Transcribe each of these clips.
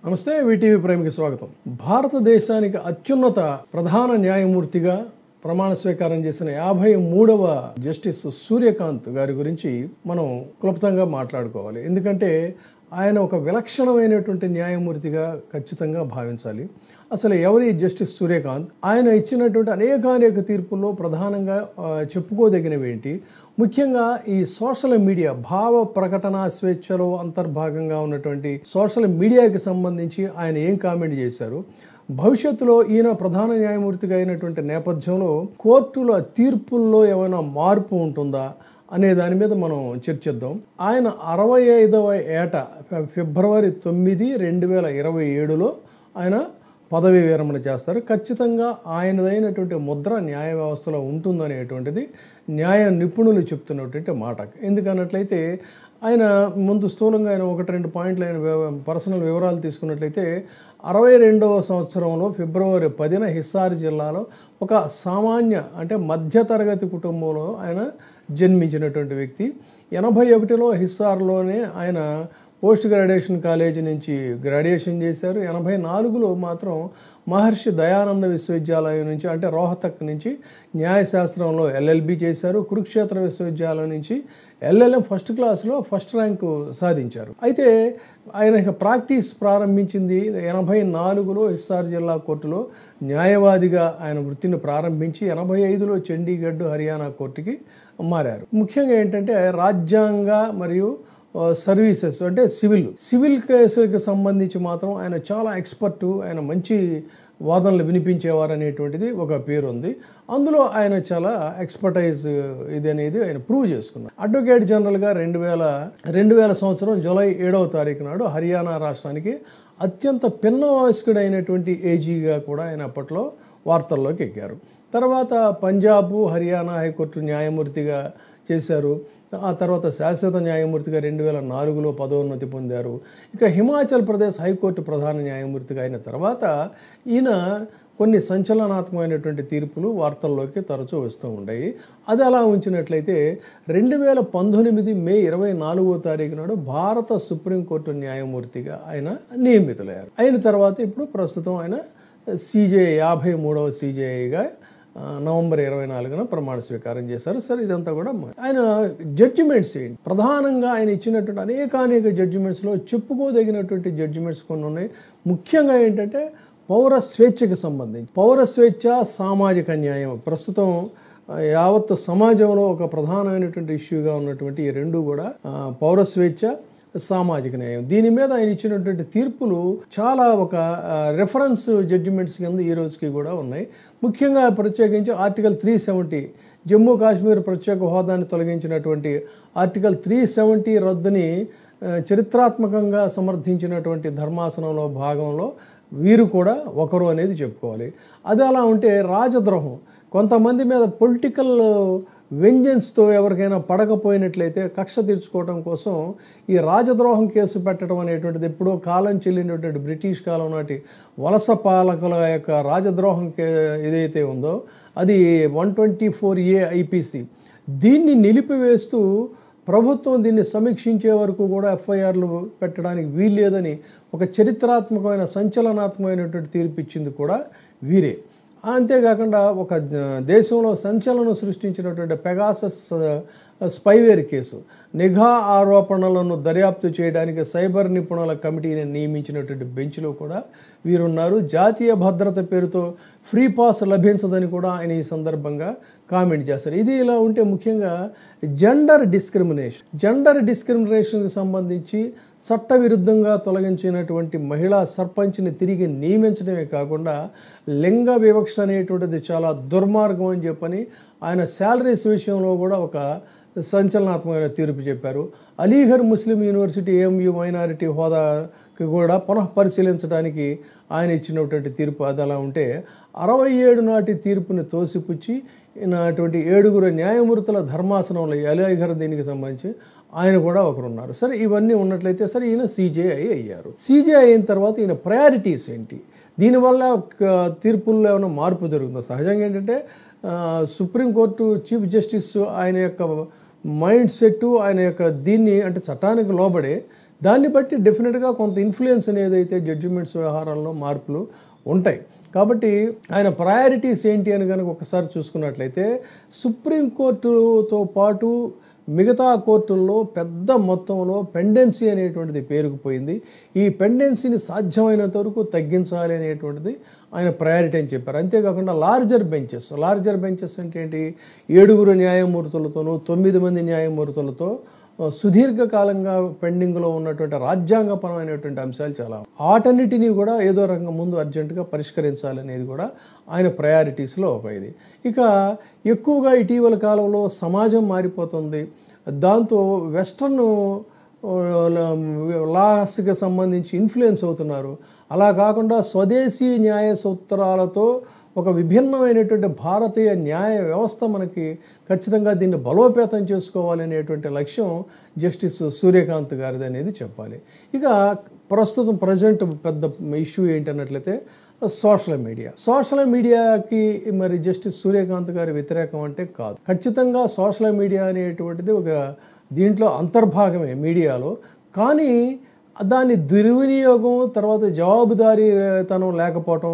నమస్తే వీటీవీ ప్రేమికి స్వాగతం. భారతదేశానికి అత్యున్నత ప్రధాన న్యాయమూర్తిగా ప్రమాణ స్వీకారం చేసిన 53వ జస్టిస్ సూర్యకాంత్ గారి గురించి మనం క్లుప్తంగా మాట్లాడుకోవాలి. ఎందుకంటే ఆయన ఒక విలక్షణమైనటువంటి న్యాయమూర్తిగా ఖచ్చితంగా భావించాలి. అసలు ఎవరి జస్టిస్ సూర్యకాంత్? ఆయన ఇచ్చినటువంటి అనేక తీర్పుల్లో ప్రధానంగా చెప్పుకోదగినవి ఏంటి? ముఖ్యంగా ఈ సోషల్ మీడియా భావ ప్రకటన స్వేచ్ఛలో అంతర్భాగంగా ఉన్నటువంటి సోషల్ మీడియాకి సంబంధించి ఆయన ఏం కామెంట్ చేశారు? భవిష్యత్తులో ఈయన ప్రధాన న్యాయమూర్తిగా అయినటువంటి నేపథ్యంలో కోర్టుల తీర్పుల్లో ఏమైనా మార్పు ఉంటుందా అనే దాని మీద మనం చర్చిద్దాం. ఆయన 65వ ఏట ఫిబ్రవరి 9, 2027లో ఆయన పదవీ విరమణ చేస్తారు. ఖచ్చితంగా ఆయనదైనటువంటి ముద్ర న్యాయ వ్యవస్థలో ఉంటుందనేటువంటిది న్యాయ నిపుణులు చెప్తున్నటువంటి మాట. ఎందుకన్నట్లయితే ఆయన ముందు స్థూలంగా ఆయన 1-2 పాయింట్లు ఆయన పర్సనల్ వివరాలు తీసుకున్నట్లయితే 62వ సంవత్సరంలో ఫిబ్రవరి 10న హిస్సార్ జిల్లాలో ఒక సామాన్య అంటే మధ్యతరగతి కుటుంబంలో ఆయన జన్మించినటువంటి వ్యక్తి. 81లో హిస్సార్లోనే ఆయన పోస్ట్ గ్రాడ్యుయేషన్ కాలేజీ నుంచి గ్రాడ్యుయేషన్ చేశారు. 84లో మాత్రం మహర్షి దయానంద విశ్వవిద్యాలయం నుంచి అంటే రోహతక్ నుంచి న్యాయశాస్త్రంలో LLB చేశారు. కురుక్షేత్ర విశ్వవిద్యాలయం నుంచి LLM ఫస్ట్ క్లాస్లో ఫస్ట్ ర్యాంకు సాధించారు. అయితే ఆయన ప్రాక్టీస్ ప్రారంభించింది 84లో హిస్సార్ జిల్లా కోర్టులో న్యాయవాదిగా ఆయన వృత్తిని ప్రారంభించి 85లో చండీగఢ్ హర్యానా కోర్టుకి మారారు. ముఖ్యంగా ఏంటంటే రాజ్యాంగ మరియు సర్వీసెస్ అంటే సివిల్ కేసులకు సంబంధించి మాత్రం ఆయన చాలా ఎక్స్పర్టు. ఆయన మంచి వాదనలు వినిపించేవారు అనేటువంటిది ఒక పేరు ఉంది. అందులో ఆయన చాలా ఎక్స్పర్టైజ్ ఇది అనేది ఆయన ప్రూవ్ చేసుకున్నారు. అడ్వకేట్ జనరల్గా 2000 సంవత్సరం జూలై 7వ తారీఖు నాడు హర్యానా రాష్ట్రానికి అత్యంత పిన్న వయస్కుడైనటువంటి ఏజీగా కూడా ఆయన అప్పట్లో వార్తల్లోకి ఎక్కారు. తర్వాత పంజాబ్, హర్యానా హైకోర్టు న్యాయమూర్తిగా చేశారు. ఆ తర్వాత శాశ్వత న్యాయమూర్తిగా 2004లో పదోన్నతి పొందారు. ఇక హిమాచల్ ప్రదేశ్ హైకోర్టు ప్రధాన న్యాయమూర్తిగా అయిన తర్వాత ఈయన కొన్ని సంచలనాత్మకమైనటువంటి తీర్పులు వార్తల్లోకి తరచూ వస్తూ ఉంటాయి. అది అలా ఉంచినట్లయితే 2019 మే 24వ తారీఖు నాడు భారత సుప్రీంకోర్టు న్యాయమూర్తిగా ఆయన నియమితులయ్యారు. అయిన తర్వాత ఇప్పుడు ప్రస్తుతం ఆయన CJI 53వ CJIగా నవంబర్ 24న ప్రమాణ స్వీకారం చేశారు. సరే, ఇదంతా కూడా ఆయన జడ్జిమెంట్స్ ఏంటి? ప్రధానంగా ఆయన ఇచ్చినటువంటి అనేక జడ్జిమెంట్స్లో చెప్పుకోదగినటువంటి జడ్జిమెంట్స్ కొన్ని ఉన్నాయి. ముఖ్యంగా ఏంటంటే పౌర స్వేచ్ఛకు సంబంధించి పౌర స్వేచ్ఛ, సామాజిక న్యాయం ప్రస్తుతం యావత్ సమాజంలో ఒక ప్రధానమైనటువంటి ఇష్యూగా ఉన్నటువంటి ఈ రెండు కూడా పౌర స్వేచ్ఛ, సామాజిక న్యాయం. దీని మీద ఆయన ఇచ్చినటువంటి తీర్పులు చాలా ఒక రెఫరెన్స్ జడ్జిమెంట్స్ కింద ఈ రోజుకి కూడా ఉన్నాయి. ముఖ్యంగా ప్రత్యేకించి ఆర్టికల్ 370 జమ్మూ కాశ్మీర్ ప్రత్యేక హోదాని తొలగించినటువంటి ఆర్టికల్ 370 రద్దుని చరిత్రాత్మకంగా సమర్థించినటువంటి ధర్మాసనంలో భాగంలో వీరు కూడా ఒకరు అనేది చెప్పుకోవాలి. అది అలా ఉంటే రాజద్రోహం, కొంతమంది మీద పొలిటికల్ వెంజెన్స్తో ఎవరికైనా పడకపోయినట్లయితే కక్ష తీర్చుకోవడం కోసం ఈ రాజద్రోహం కేసు పెట్టడం అనేటువంటిది ఎప్పుడో కాలం చెల్లినటువంటి బ్రిటిష్ కాలం నాటి వలస పాలకుల యొక్క రాజద్రోహం ఏదైతే ఉందో అది 124A IPC. దీన్ని నిలిపివేస్తూ ప్రభుత్వం దీన్ని సమీక్షించే వరకు కూడా FIRలు పెట్టడానికి వీల్లేదని ఒక చరిత్రాత్మకమైన సంచలనాత్మకమైనటువంటి తీర్పు ఇచ్చింది కూడా వీరే. అంతేకాకుండా ఒక దేశంలో సంచలనం సృష్టించినటువంటి పెగాసస్ స్పైవేర్ కేసు, నిఘా ఆరోపణలను దర్యాప్తు చేయడానికి సైబర్ నిపుణుల కమిటీని నియమించినటువంటి బెంచ్లో కూడా వీరున్నారు. జాతీయ భద్రత పేరుతో ఫ్రీ పాస్ లభించదని కూడా ఆయన ఈ సందర్భంగా కామెంట్ చేస్తారు. ఇది ఇలా ఉంటే ముఖ్యంగా జెండర్ డిస్క్రిమినేషన్కి సంబంధించి చట్టవిరుద్ధంగా తొలగించినటువంటి మహిళా సర్పంచ్ని తిరిగి నియమించడమే కాకుండా లింగ వివక్ష అనేటువంటిది చాలా దుర్మార్గం అని చెప్పని ఆయన శాలరీస్ విషయంలో కూడా ఒక సంచలనాత్మకమైన తీర్పు చెప్పారు. అలీఘర్ ముస్లిం యూనివర్సిటీ AMU మైనారిటీ హోదాకి కూడా పునఃపరిశీలించడానికి ఆయన ఇచ్చినటువంటి తీర్పు అది అలా ఉంటే 67 నాటి తీర్పుని తోసిపుచ్చి అటువంటి 7 న్యాయమూర్తుల ధర్మాసనంలో అలీఘర్ దీనికి సంబంధించి ఆయన కూడా ఒకరున్నారు. సరే, ఇవన్నీ ఉన్నట్లయితే సరే ఈయన CJI అయ్యారు. CJI అయిన తర్వాత ఈయన ప్రయారిటీస్ ఏంటి? దీనివల్ల తీర్పుల్లో ఏమైనా మార్పు జరుగుతుందో? సహజంగా ఏంటంటే సుప్రీంకోర్టు చీఫ్ జస్టిస్ ఆయన యొక్క మైండ్ సెట్, ఆయన యొక్క దీన్ని అంటే చట్టానికి లోబడే దాన్ని బట్టి డెఫినెట్గా కొంత ఇన్ఫ్లుయెన్స్ అనేది అయితే జడ్జిమెంట్స్ వ్యవహారాల్లో మార్పులు ఉంటాయి. కాబట్టి ఆయన ప్రయారిటీస్ ఏంటి అని కనుక ఒకసారి చూసుకున్నట్లయితే సుప్రీంకోర్టుతో పాటు మిగతా కోర్టుల్లో పెద్ద మొత్తంలో పెండెన్సీ అనేటువంటిది పేరుకుపోయింది. ఈ పెండెన్సీని సాధ్యమైనంత వరకు తగ్గించాలి అనేటువంటిది ఆయన ప్రయారిటీ అని చెప్పారు. అంతేకాకుండా లార్జర్ బెంచెస్ అంటే ఏంటి, 7 న్యాయమూర్తులతోనూ 9 మంది న్యాయమూర్తులతో సుదీర్ఘకాలంగా పెండింగ్లో ఉన్నటువంటి రాజ్యాంగపరమైనటువంటి అంశాలు చాలా, వాటన్నిటినీ కూడా ఏదో రకంగా ముందు అర్జెంటుగా పరిష్కరించాలనేది కూడా ఆయన ప్రయారిటీస్లో ఒక ఇది. ఇక ఎక్కువగా ఇటీవల కాలంలో సమాజం మారిపోతుంది. దాంతో వెస్ట్రన్ లాస్కి సంబంధించి ఇన్ఫ్లుయెన్స్ అవుతున్నారు. అలా కాకుండా స్వదేశీ న్యాయ సూత్రాలతో ఒక విభిన్నమైనటువంటి భారతీయ న్యాయ వ్యవస్థ మనకి ఖచ్చితంగా దీన్ని బలోపేతం చేసుకోవాలనేటువంటి లక్ష్యం జస్టిస్ సూర్యకాంత్ గారిది అనేది చెప్పాలి. ఇక ప్రస్తుతం ప్రజెంట్ పెద్ద ఇష్యూ ఏంటన్నట్లయితే సోషల్ మీడియాకి మరి జస్టిస్ సూర్యకాంత్ గారి వ్యతిరేకం అంటే కాదు. ఖచ్చితంగా సోషల్ మీడియా అనేటువంటిది ఒక దీంట్లో అంతర్భాగమే మీడియాలో. కానీ దాని దుర్వినియోగం, తర్వాత జవాబుదారీతనం లేకపోవటం,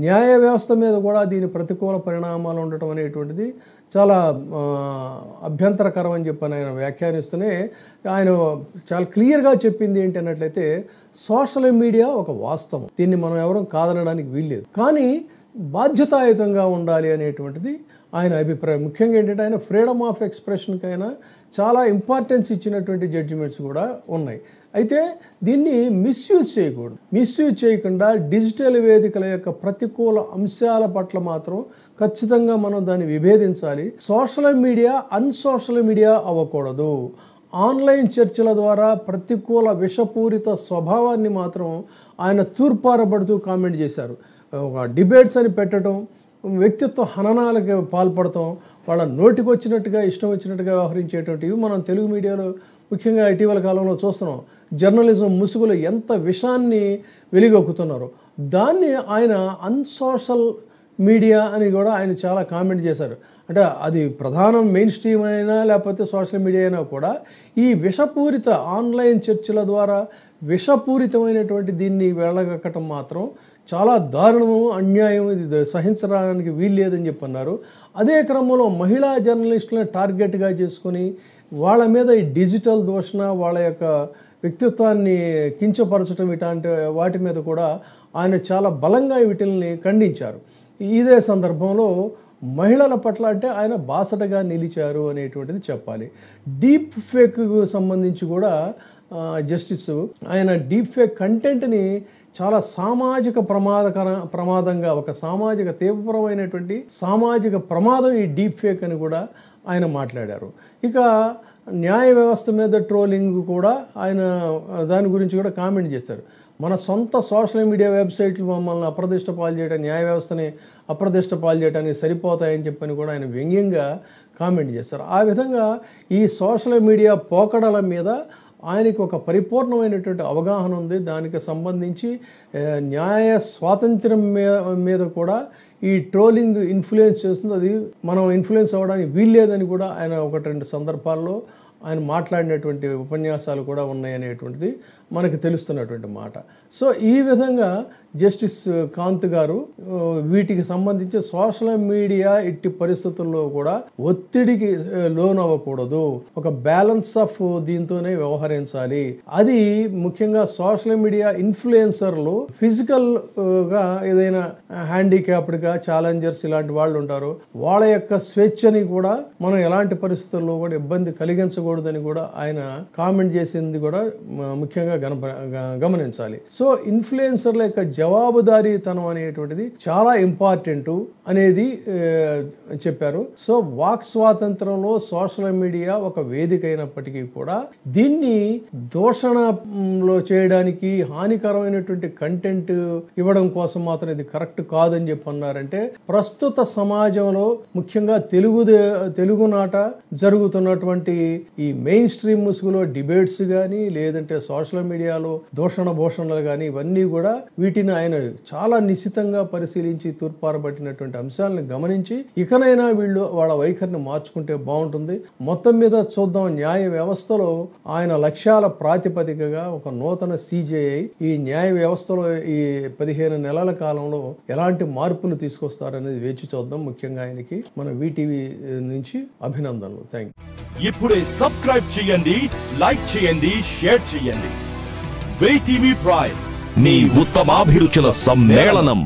న్యాయ వ్యవస్థ మీద కూడా దీని ప్రతికూల పరిణామాలు ఉండటం అనేటువంటిది చాలా అభ్యంతరకరం అని చెప్పని ఆయన వ్యాఖ్యానిస్తూనే ఆయన చాలా క్లియర్గా చెప్పింది ఏంటి అన్నట్లయితే సోషల్ మీడియా ఒక వాస్తవం, దీన్ని మనం ఎవరూ కాదనడానికి వీల్లేదు, కానీ బాధ్యతాయుతంగా ఉండాలి అనేటువంటిది ఆయన అభిప్రాయం. ముఖ్యంగా ఏంటంటే ఆయన ఫ్రీడమ్ ఆఫ్ ఎక్స్ప్రెషన్కి అయినా చాలా ఇంపార్టెన్స్ ఇచ్చినటువంటి జడ్జిమెంట్స్ కూడా ఉన్నాయి. అయితే దీన్ని మిస్యూజ్ చేయకుండా డిజిటల్ వేదికల యొక్క ప్రతికూల అంశాల పట్ల మాత్రం ఖచ్చితంగా మనం దాన్ని విభేదించాలి. సోషల్ మీడియా అన్సోషల్ మీడియా అవ్వకూడదు. ఆన్లైన్ చర్చల ద్వారా ప్రతికూల విషపూరిత స్వభావాన్ని మాత్రం ఆయన తూర్పారబడుతూ కామెంట్ చేశారు. ఒక డిబేట్స్ అని పెట్టడం, వ్యక్తిత్వ హననాలకు పాల్పడటం, వాళ్ళ నోటికి వచ్చినట్టుగా ఇష్టం వచ్చినట్టుగా వ్యవహరించేటువంటివి మనం తెలుగు మీడియాలో ముఖ్యంగా ఇటీవల కాలంలో చూస్తున్నాం. జర్నలిజం ముసుగులో ఎంత విషాన్ని వెలిగొక్కుతున్నారో దాన్ని ఆయన అన్సోషల్ మీడియా అని కూడా ఆయన చాలా కామెంట్ చేశారు. అంటే అది ప్రధానం మెయిన్ స్ట్రీమ్ అయినా లేకపోతే సోషల్ మీడియా అయినా కూడా ఈ విషపూరిత ఆన్లైన్ చర్చల ద్వారా విషపూరితమైనటువంటి దీన్ని వెళ్ళగక్కటం మాత్రం చాలా దారుణము, అన్యాయం, ఇది సహించడానికి వీల్లేదని చెప్పన్నారు. అదే క్రమంలో మహిళా జర్నలిస్టులను టార్గెట్గా చేసుకొని వాళ్ళ మీద ఈ డిజిటల్ దూషణ, వాళ్ళ యొక్క వ్యక్తిత్వాన్ని కించపరచడం, ఇలాంటి వాటి మీద కూడా ఆయన చాలా బలంగా వీటిల్ని ఖండించారు. ఇదే సందర్భంలో మహిళల పట్ల అంటే ఆయన బాసటగా నిలిచారు అనేటువంటిది చెప్పాలి. డీప్ ఫేక్కు సంబంధించి కూడా జస్టిస్ ఆయన డీప్ ఫేక్ కంటెంట్ని చాలా సామాజిక ప్రమాదంగా, ఒక సామాజిక తీవ్రమైనటువంటి సామాజిక ప్రమాదం ఈ డీప్ ఫేక్ అని కూడా ఆయన మాట్లాడారు. ఇక న్యాయ వ్యవస్థ మీద ట్రోలింగ్ కూడా ఆయన దాని గురించి కూడా కామెంట్ చేశారు. మన సొంత సోషల్ మీడియా వెబ్సైట్లు మమ్మల్ని అప్రదిష్ట పాలు చేయడం, న్యాయ వ్యవస్థని అప్రదిష్ట పాలు చేయడానికి సరిపోతాయని చెప్పని కూడా ఆయన వ్యంగ్యంగా కామెంట్ చేశారు. ఆ విధంగా ఈ సోషల్ మీడియా పోకడల మీద ఆయనకి ఒక పరిపూర్ణమైనటువంటి అవగాహన ఉంది. దానికి సంబంధించి న్యాయ స్వాతంత్ర్యం మీద కూడా ఈ ట్రోలింగ్ ఇన్ఫ్లుయెన్స్ చేస్తుంది. అది మనం ఇన్ఫ్లుయెన్స్ అవ్వడానికి వీల్లేదని కూడా ఆయన 1-2 సందర్భాల్లో ఆయన మాట్లాడినటువంటి ఉపన్యాసాలు కూడా ఉన్నాయనేటువంటిది మనకి తెలుస్తున్నటువంటి మాట. సో ఈ విధంగా జస్టిస్ కాంత్ గారు వీటికి సంబంధించి సోషల్ మీడియా ఎట్టి పరిస్థితుల్లో కూడా ఒత్తిడికి లోనవ్వకూడదు, ఒక బ్యాలెన్స్ ఆఫ్ దీంతోనే వ్యవహరించాలి. అది ముఖ్యంగా సోషల్ మీడియా ఇన్ఫ్లుయెన్సర్లు ఫిజికల్ గా ఏదైనా హ్యాండిక్యాప్డ్గా ఛాలెంజర్స్ ఇలాంటి వాళ్ళు ఉంటారు, వాళ్ళ యొక్క స్వేచ్ఛని కూడా మనం ఎలాంటి పరిస్థితుల్లో కూడా ఇబ్బంది కలిగించకూడదని కూడా ఆయన కామెంట్ చేసింది కూడా ముఖ్యంగా గమనించాలి. సో ఇన్ఫ్లుయెన్సర్ల యొక్క జవాబుదారీతనం అనేటువంటిది చాలా ఇంపార్టెంట్ అనేది చెప్పారు. సో వాక్ స్వాతంత్రంలో సోషల్ మీడియా ఒక వేదిక అయినప్పటికీ కూడా దీన్ని దూషణలో చేయడానికి, హానికరమైనటువంటి కంటెంట్ ఇవ్వడం కోసం మాత్రం ఇది కరెక్ట్ కాదని చెప్పన్నారంటే ప్రస్తుత సమాజంలో ముఖ్యంగా తెలుగునాట జరుగుతున్నటువంటి ఈ మెయిన్ స్ట్రీమ్ ముసుగులో డిబేట్స్ కానీ లేదంటే సోషల్ మీడియాలో దూషణలు కానీ ఇవన్నీ కూడా వీటిని దీన్ని ఆయన చాలా నిశితంగా పరిశీలించి తూర్పారబట్టినటువంటి అంశాలను గమనించి ఇకనైనా వీళ్ళు వాళ్ళ వైఖరిని మార్చుకుంటే బాగుంటుంది. మొత్తం మీద చూద్దాం, న్యాయ వ్యవస్థలో ఆయన లక్ష్యాల ప్రాతిపదికగా ఒక నూతన CJI ఈ న్యాయ వ్యవస్థలో ఈ 15 నెలల కాలంలో ఎలాంటి మార్పులు తీసుకొస్తారనేది వేచి చూద్దాం. ముఖ్యంగా ఆయనకి మన VTV నుంచి అభినందనలు. Thank you. ఇప్పుడే సబ్స్క్రైబ్ చేయండి, లైక్ చేయండి, షేర్ చేయండి. VTV ప్రైమ్, మీ ఉత్తమాభిరుచుల సమ్మేళనం.